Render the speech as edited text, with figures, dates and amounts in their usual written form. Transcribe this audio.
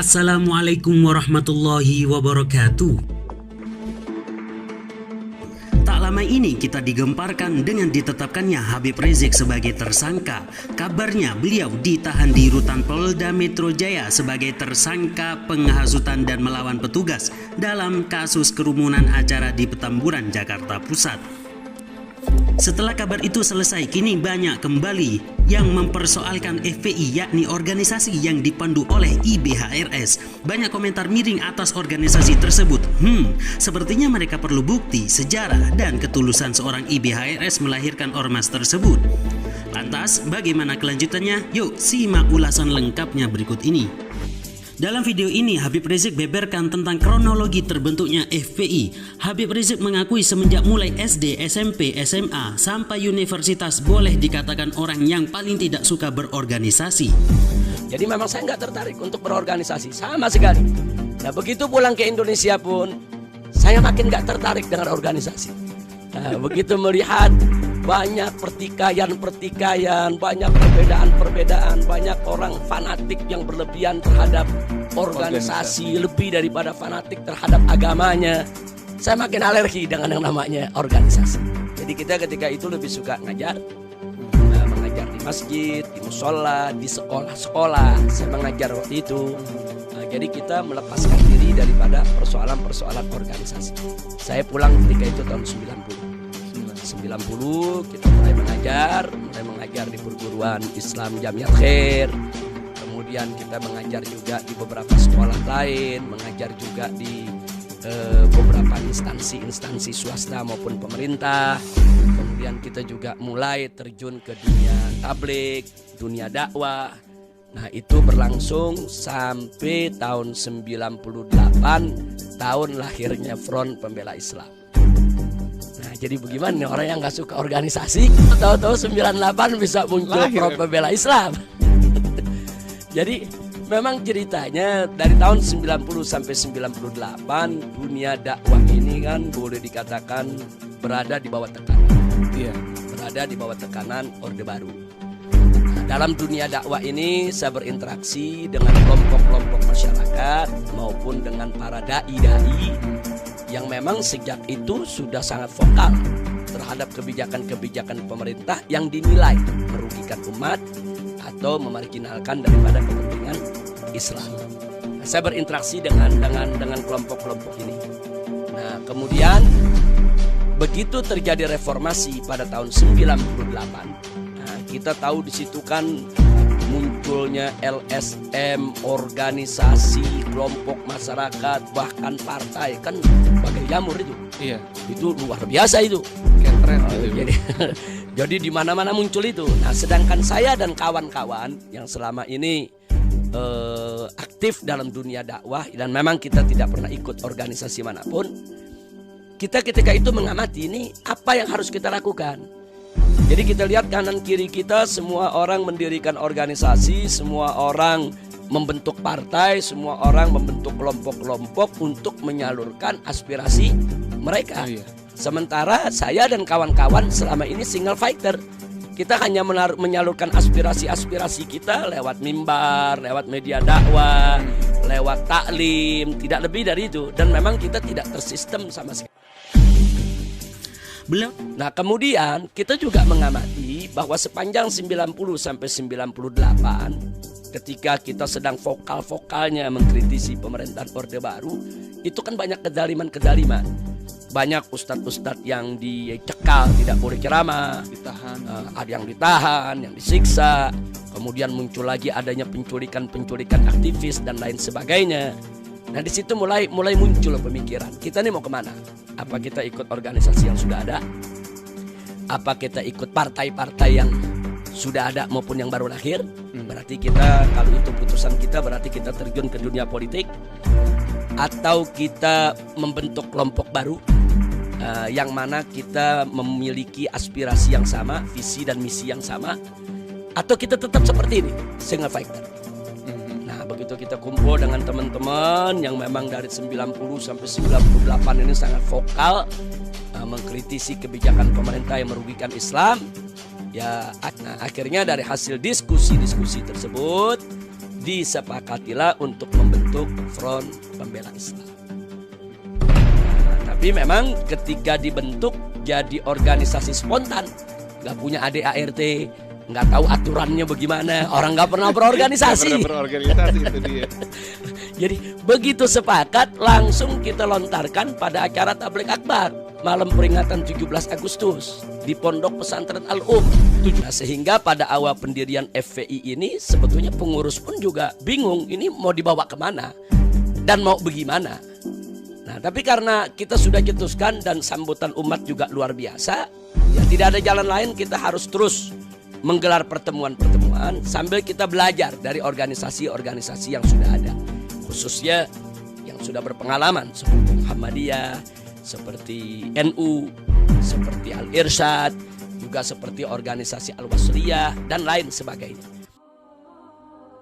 Assalamualaikum warahmatullahi wabarakatuh. Tak lama ini kita digemparkan dengan ditetapkannya Habib Rizik sebagai tersangka. Kabarnya beliau ditahan di rutan Polda Metro Jaya sebagai tersangka penghasutan dan melawan petugas dalam kasus kerumunan acara di Petamburan, Jakarta Pusat. Setelah kabar itu selesai, kini banyak kembali yang mempersoalkan FPI, yakni organisasi yang dipandu oleh IBHRS. Banyak komentar miring atas organisasi tersebut. Sepertinya mereka perlu bukti, sejarah, dan ketulusan seorang IBHRS melahirkan ormas tersebut. Lantas, bagaimana kelanjutannya? Yuk, simak ulasan lengkapnya berikut ini. Dalam video ini, Habib Rizik beberkan tentang kronologi terbentuknya FPI. Habib Rizik mengakui semenjak mulai SD, SMP, SMA, sampai universitas boleh dikatakan orang yang paling tidak suka berorganisasi. Jadi memang saya nggak tertarik untuk berorganisasi sama sekali. Nah, begitu pulang ke Indonesia pun, saya makin nggak tertarik dengan organisasi. Nah, begitu melihat banyak pertikaian, banyak perbedaan, banyak orang fanatik yang berlebihan terhadap organisasi, lebih daripada fanatik terhadap agamanya. Saya makin alergi dengan yang namanya organisasi. Jadi kita ketika itu lebih suka mengajar di masjid, di musola, di sekolah-sekolah. Saya mengajar waktu itu. Jadi kita melepaskan diri daripada persoalan-persoalan organisasi. Saya pulang ketika itu tahun 90 kita mulai mengajar di perguruan Islam Jamiat Khair. Kemudian kita mengajar juga di beberapa sekolah lain, mengajar juga di beberapa instansi swasta maupun pemerintah. Kemudian kita juga mulai terjun ke dunia tabligh, dunia dakwah. Nah, itu berlangsung sampai tahun 98, tahun lahirnya Front Pembela Islam. Jadi bagaimana nih orang yang nggak suka organisasi, tahu-tahu 98 bisa muncul Front Pembela Islam. Jadi memang ceritanya dari tahun 90 sampai 98 dunia dakwah ini kan boleh dikatakan berada di bawah tekanan. Iya, berada di bawah tekanan Orde Baru. Nah, dalam dunia dakwah ini saya berinteraksi dengan kelompok-kelompok masyarakat maupun dengan para dai-dai yang memang sejak itu sudah sangat vokal terhadap kebijakan-kebijakan pemerintah yang dinilai merugikan umat atau memarginalkan daripada kepentingan Islam. Nah, saya berinteraksi dengan kelompok-kelompok ini. Nah, kemudian begitu terjadi reformasi pada tahun 98, nah, kita tahu di situ kan munculnya LSM, organisasi, kelompok masyarakat, bahkan partai, kan bagai jamur itu. Iya. Itu luar biasa itu. Keren gitu. Jadi di mana-mana muncul itu. Nah, sedangkan saya dan kawan-kawan yang selama ini aktif dalam dunia dakwah dan memang kita tidak pernah ikut organisasi manapun, kita ketika itu mengamati ini apa yang harus kita lakukan. Jadi kita lihat kanan kiri kita, semua orang mendirikan organisasi, semua orang membentuk partai, semua orang membentuk kelompok-kelompok untuk menyalurkan aspirasi mereka. Sementara saya dan kawan-kawan selama ini single fighter. Kita hanya menyalurkan aspirasi-aspirasi kita lewat mimbar, lewat media dakwah, lewat taklim, tidak lebih dari itu. Dan memang kita tidak tersistem sama sekali. Nah, kemudian kita juga mengamati bahwa sepanjang 90 sampai 98 ketika kita sedang vokal-vokalnya mengkritisi pemerintahan Orde Baru, itu kan banyak kedaliman-kedaliman. Banyak ustadz-ustadz yang dicekal, tidak boleh ceramah, ada yang ditahan, yang disiksa. Kemudian muncul lagi adanya penculikan aktivis dan lain sebagainya. Nah, di situ mulai muncul pemikiran, kita nih mau kemana? Apa kita ikut organisasi yang sudah ada? Apa kita ikut partai-partai yang sudah ada maupun yang baru lahir? Berarti kita, kalau itu putusan kita, berarti kita terjun ke dunia politik. Atau kita membentuk kelompok baru yang mana kita memiliki aspirasi yang sama, visi dan misi yang sama. Atau kita tetap seperti ini, single fighter. Begitu kita kumpul dengan teman-teman yang memang dari 90 sampai 98 ini sangat vokal mengkritisi kebijakan pemerintah yang merugikan Islam, ya, nah, akhirnya dari hasil diskusi tersebut disepakatilah untuk membentuk Front Pembela Islam. Nah, tapi memang ketika dibentuk jadi organisasi spontan, nggak punya ADART, nggak tahu aturannya bagaimana, orang nggak pernah berorganisasi. Itu dia. Jadi begitu sepakat langsung kita lontarkan pada acara tabligh akbar malam peringatan 17 Agustus di Pondok Pesantren Al-Um. Nah, sehingga pada awal pendirian FPI ini sebetulnya pengurus pun juga bingung ini mau dibawa kemana dan mau bagaimana. Nah, tapi karena kita sudah cetuskan dan sambutan umat juga luar biasa, ya tidak ada jalan lain, kita harus terus menggelar pertemuan-pertemuan sambil kita belajar dari organisasi-organisasi yang sudah ada, khususnya yang sudah berpengalaman seperti Muhammadiyah, seperti NU, seperti Al-Irsyad, juga seperti organisasi Al-Wasliyah dan lain sebagainya.